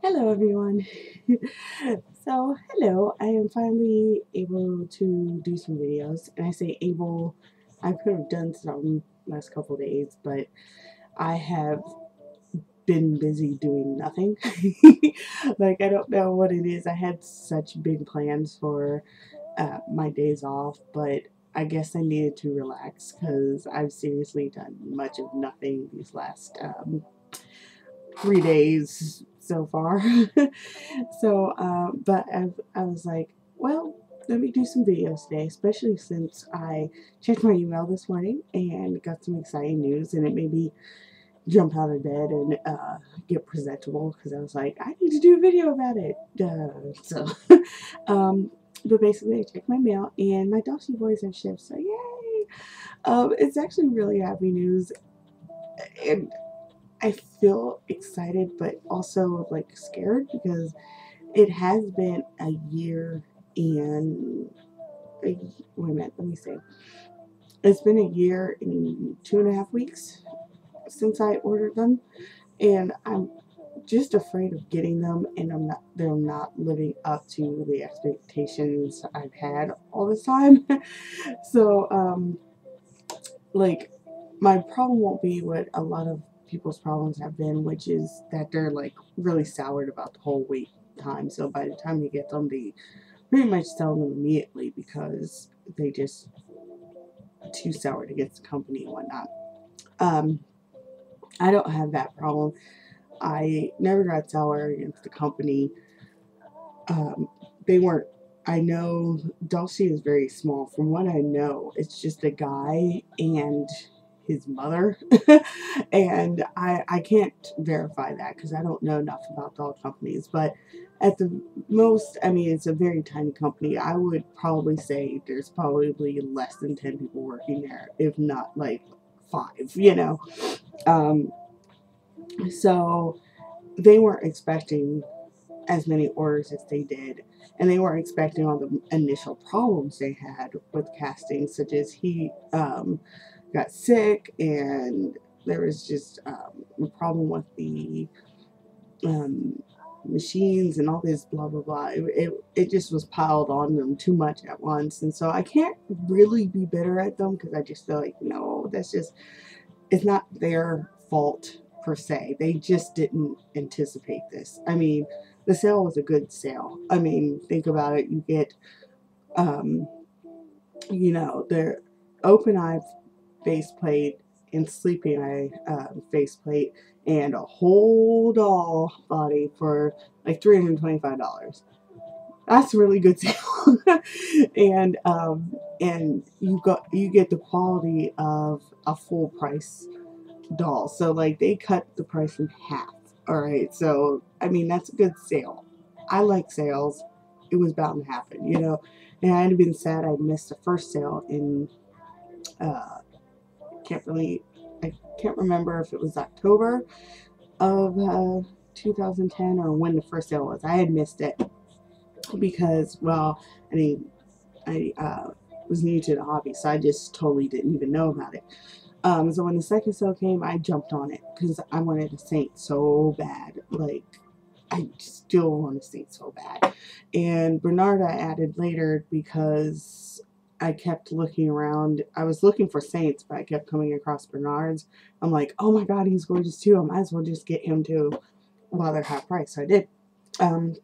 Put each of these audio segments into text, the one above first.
Hello everyone. Hello, I am finally able to do some videos. And I say able, I could have done some last couple days, but I have been busy doing nothing. Like, I don't know what it is. I had such big plans for my days off, but I guess I needed to relax because I've seriously done much of nothing these last 3 days so far. But I was like, well, let me do some videos today, especially since I checked my email this morning and got some exciting news, and it made me jump out of bed and get presentable because I was like, I need to do a video about it. Um, but basically, I checked my mail and my Doshy boys have shipped, so yay! It's actually really happy news, and I feel excited, but also like scared because it has been a year and wait a minute, let me see. It's been a year and 2.5 weeks since I ordered them, and I'm just afraid of getting them, and they're not living up to the expectations I've had all this time. so like my problem won't be what a lot of people's problems have been, which is that they're like really soured about the whole wait time. So by the time you get them, they pretty much sell them immediately because they just too sour to get the company and whatnot. Um, I don't have that problem. I never got sour against the company. They weren't. I know Dulce is very small. From what I know, it's just a guy and his mother, and I can't verify that because I don't know enough about dog companies. But at the most, I mean, it's a very tiny company. I would probably say there's probably less than 10 people working there, if not like 5. Um, so they weren't expecting as many orders as they did, and they weren't expecting all the initial problems they had with casting, such as he got sick, and there was just a problem with the um, machines and all this blah blah blah. It just was piled on them too much at once, and so I can't really be bitter at them because I just feel like, no, that's just, it's not their fault per se. They just didn't anticipate this. I mean, the sale was a good sale. I mean, think about it. You get, um, their open eye faceplate and sleeping eye faceplate and a whole doll body for like $325. That's a really good sale. And you get the quality of a full price doll. So like they cut the price in half. All right. So I mean, that's a good sale. I like sales. It was bound to happen. And I'd have been sad I'd missed the first sale in uh can't really I can't remember if it was October of 2010 or when the first sale was. I had missed it because, well, I mean, I was new to the hobby, so I just totally didn't even know about it. So when the second sale came, I jumped on it because I wanted a Saint so bad. Like, I still want a Saint so bad. And Bernard I added later because I kept looking around. I was looking for Saints, but I kept coming across Bernards. I'm like, oh my god, he's gorgeous too. I might as well just get him too while they're half price. So I did. Um,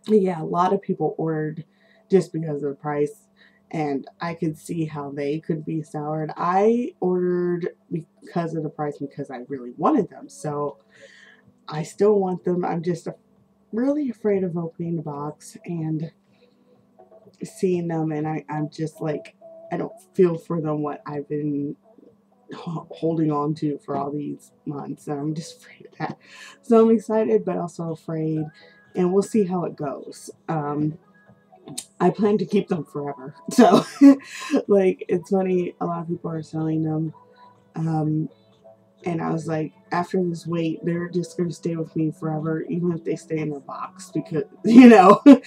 yeah, a lot of people ordered just because of the price, and I could see how they could be soured. I ordered because of the price because I really wanted them, so I still want them. I'm just really afraid of opening the box and seeing them, and I'm just like, I don't feel for them what I've been holding on to for all these months, and I'm just afraid of that. So I'm excited, but also afraid, and we'll see how it goes. I plan to keep them forever. So, like, it's funny, a lot of people are selling them. Um, and I was like, after this wait, they're just going to stay with me forever, even if they stay in their box, because, I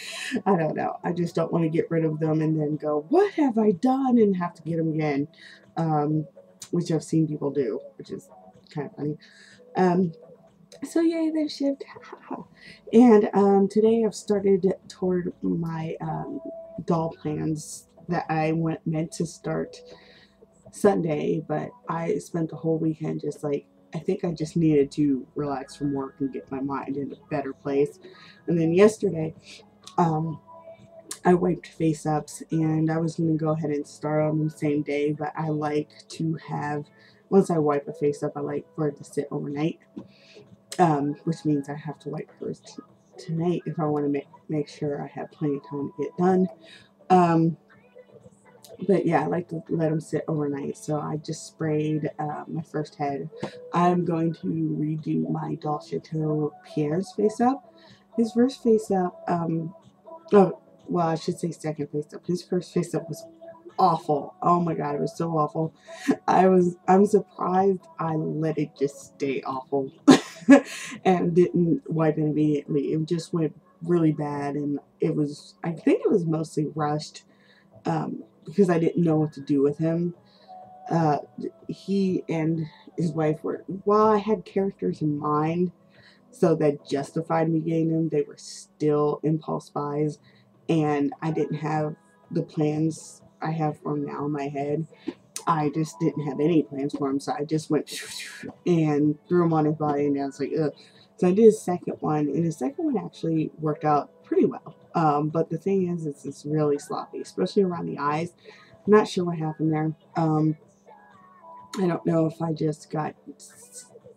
don't know. I just don't want to get rid of them and then go, what have I done? And have to get them again, which I've seen people do, which is kind of funny. So, yay, they're shipped. And today I've started toward my doll plans that I meant to start Sunday, but I spent the whole weekend just like, I think I just needed to relax from work and get my mind in a better place. And then yesterday, um, I wiped face ups and I was going to go ahead and start on the same day, but I like to have, once I wipe a face up, I like for it to sit overnight, which means I have to wipe first tonight if I want to make sure I have plenty of time to get done. But yeah, I like to let them sit overnight. So I just sprayed my first head. I'm going to redo my Doll Chateau Pierre's face up. His first face up, oh, well, I should say second face up. His first face up was awful. Oh my god, it was so awful. I'm surprised I let it just stay awful and didn't wipe it immediately. It just went really bad, and I think it was mostly rushed. Because I didn't know what to do with him. He and his wife were, while I had characters in mind, so that justified me getting them, they were still impulse buys, and I didn't have the plans I have for him now in my head. I just didn't have any plans for him, so I just went and threw him on his body, and I was like, ugh. So I did a second one, and the second one actually worked out pretty well. But the thing is, it's really sloppy, especially around the eyes. I'm not sure what happened there. I don't know if I just got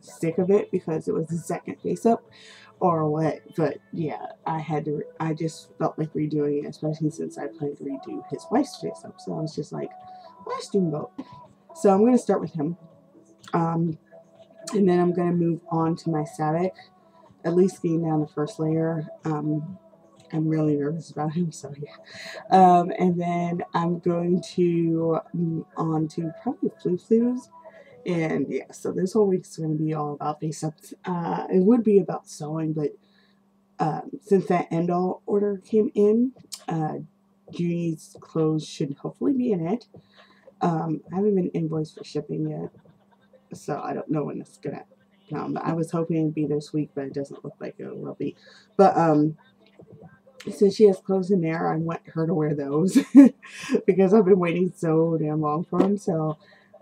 sick of it because it was the second face up or what, but yeah, I just felt like redoing it, especially since I planned to redo his wife's face up. So I was just like, let's do both. So I'm going to start with him. And then I'm going to move on to my Sabec, at least getting down the first layer. I'm really nervous about him, so yeah. And then I'm going to move on to probably Flus. And yeah, so this whole week is going to be all about face ups. It would be about sewing, but since that end all order came in, Junie's clothes should hopefully be in it. I haven't been invoiced for shipping yet, so I don't know when it's gonna come. I was hoping it'd be this week, but it doesn't look like it will be. But since she has clothes in there, I want her to wear those because I've been waiting so damn long for them. So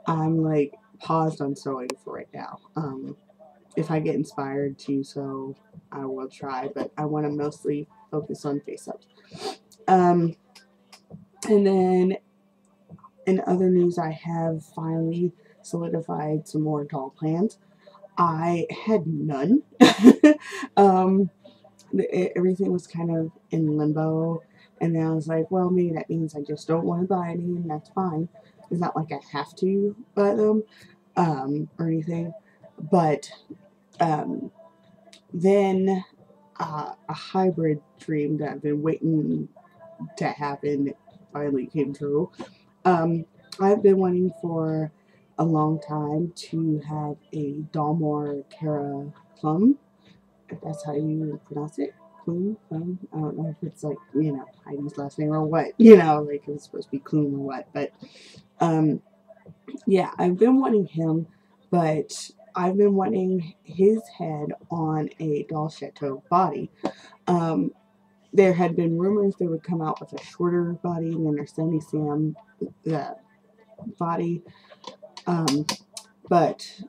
I'm like paused on sewing for right now. If I get inspired to sew, I will try, but I want to mostly focus on face ups. And then in other news, I have finally solidified some more doll plans. I had none. Everything was kind of in limbo, and then I was like, well, maybe that means I just don't want to buy any, and that's fine. It's not like I have to buy them or anything, but then a hybrid dream that I've been waiting to happen finally came true. I've been wanting for a long time to have a Dalmore Cara Plum, if that's how you pronounce it. Clume, Plum. I don't know if it's like, Heidi's last name or what, like it was supposed to be Clume or what, but yeah, I've been wanting him, but I've been wanting his head on a Doll Chateau body. There had been rumors they would come out with a shorter body than their Sunny Sam body, but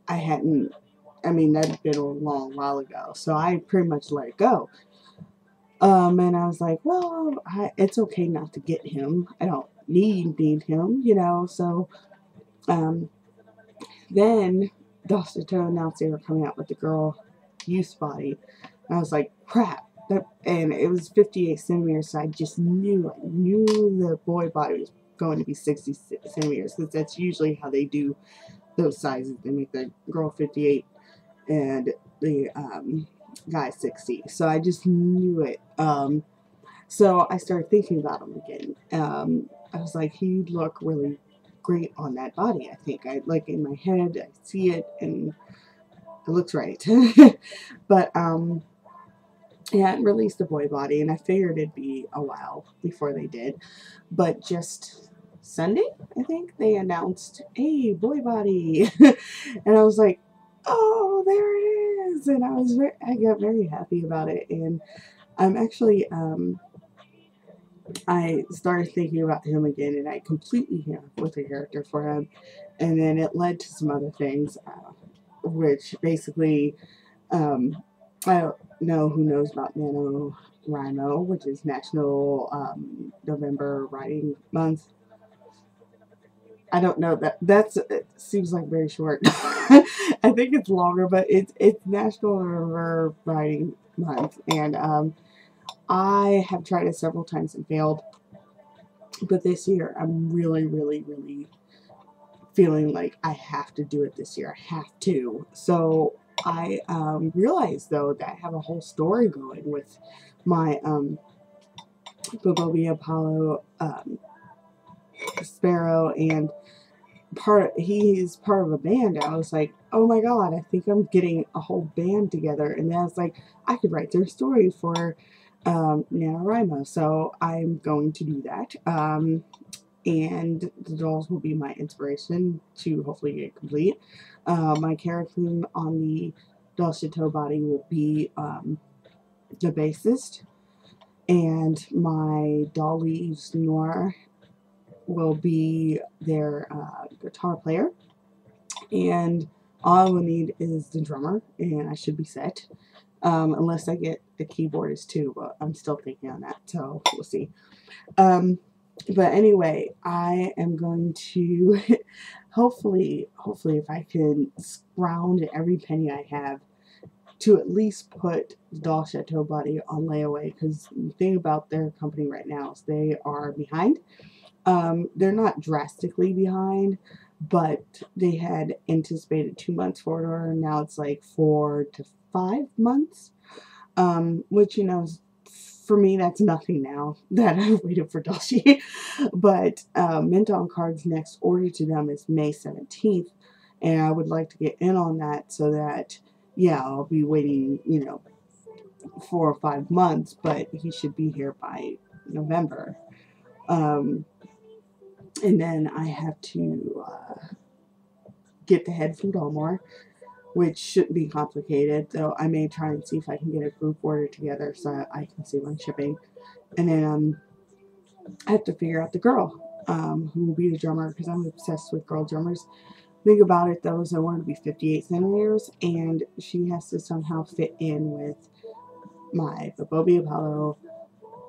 I hadn't. I mean, that had been a long while ago, so I pretty much let it go. And I was like, well, it's okay not to get him. I don't need him, So, then Doll Chateau announced they were coming out with the girl youth body. And I was like, crap. And it was 58 centimeters, so I just knew the boy body was going to be 60 centimeters, because that's usually how they do those sizes. They make the girl 58 and the guy 60. So I just knew it. So I started thinking about him again. I was like, he'd look really great on that body. I think in my head, I see it and it looks right. But yeah, it released the boy body, and I figured it'd be a while before they did. But just Sunday, I think, they announced a boy body. And I was like, oh, there it is. And I got very happy about it. And I'm actually, I started thinking about him again, and I completely came up with a character for him. And then it led to some other things, which basically, I don't know who knows about NaNoWriMo, which is National November Writing Month. I don't know it seems like very short. I think it's longer, but it's National November Writing Month, and I have tried it several times and failed. But this year, I'm really, really, really feeling like I have to do it this year. I have to. So I realized, though, that I have a whole story going with my BJD Apollo Sparrow, and he's part of a band. I was like, oh my god, I think I'm getting a whole band together. And then I was like, I could write their story for NaNoWriMo. So I'm going to do that. And the dolls will be my inspiration to hopefully get complete. My character on the Doll Chateau body will be the bassist, and my Doll Leaves Noir will be their guitar player, and all I will need is the drummer, and I should be set. Unless I get the keyboardist too, but I'm still thinking on that, so we'll see. But anyway, I am going to hopefully if I can scrounge every penny I have to at least put the Doll Chateau body on layaway, because the thing about their company right now is they are behind. They're not drastically behind, but they had anticipated 2 months for an order, and now it's like 4 to 5 months, which, you know, for me, that's nothing now that I've waited for Dolce. But Mint on Card's next order to them is May 17th, and I would like to get in on that so that, yeah, I'll be waiting, you know, 4 or 5 months, but he should be here by November. And then I have to get the head from Dolmore, which shouldn't be complicated, though I may try and see if I can get a group order together so I can save on shipping. And then I have to figure out the girl who will be the drummer, because I'm obsessed with girl drummers. Thing about it, though, is I want to be 58 centimeters, and she has to somehow fit in with my BJD Apollo,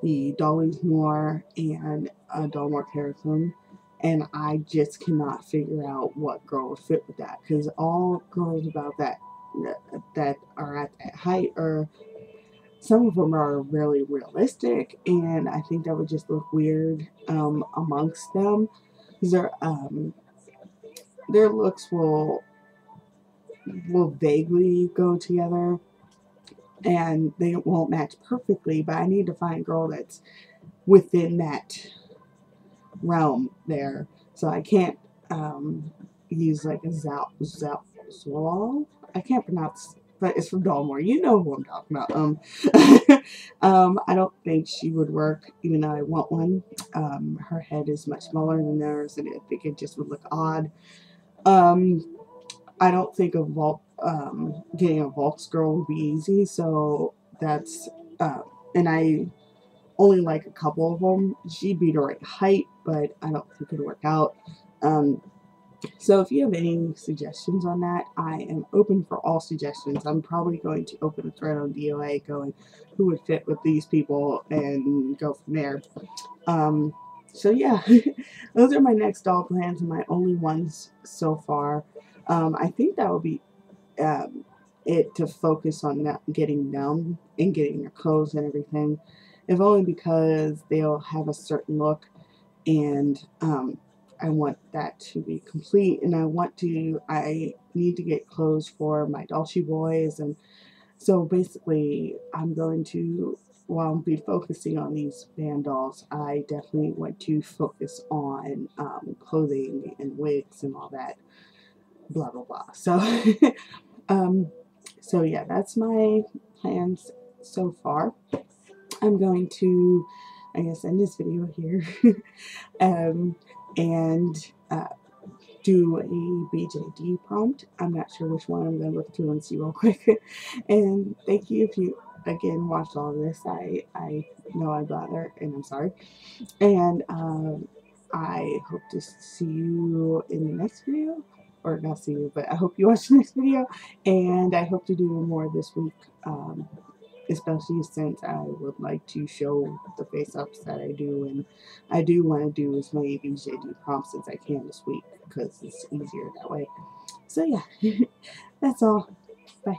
the Doll Leaves Noir, and a Dolmore Caricum. And I just cannot figure out what girl would fit with that, because all girls about that are at that height are, some of them are really realistic, and I think that would just look weird amongst them, because their looks will vaguely go together, and they won't match perfectly. But I need to find a girl that's within that realm there, so I can't use like a Zal. I can't pronounce, but it's from Dolmore. You know who I'm talking about. I don't think she would work, even though I want one. Her head is much smaller than theirs, and I think it just would look odd. I don't think getting a Volks girl would be easy, so that's and I only like a couple of them. She'd be the right height, but I don't think it'd work out. So if you have any suggestions on that, I am open for all suggestions. I'm probably going to open a thread on DOA going, who would fit with these people, and go from there. So yeah, those are my next doll plans, and my only ones so far. I think that will be it, to focus on that, getting them and getting their clothes and everything, if only because they'll have a certain look, and I want that to be complete, and I need to get clothes for my Dolce boys, and so basically I'm going to, while I'll be focusing on these band dolls, I definitely want to focus on clothing and wigs and all that, blah blah blah. So so yeah, that's my plans so far. I'm going to, I guess, end this video here. And do a BJD prompt. I'm not sure which one. I'm going to look through and see real quick. And thank you if you, again, watched all this. I know I blather, and I'm sorry. And I hope to see you in the next video. Or not see you, but I hope you watch the next video. And I hope to do more this week. Especially since I would like to show the face-ups that I do, and I do want to do as many BJD prompts as I can this week because it's easier that way. So yeah, that's all. Bye.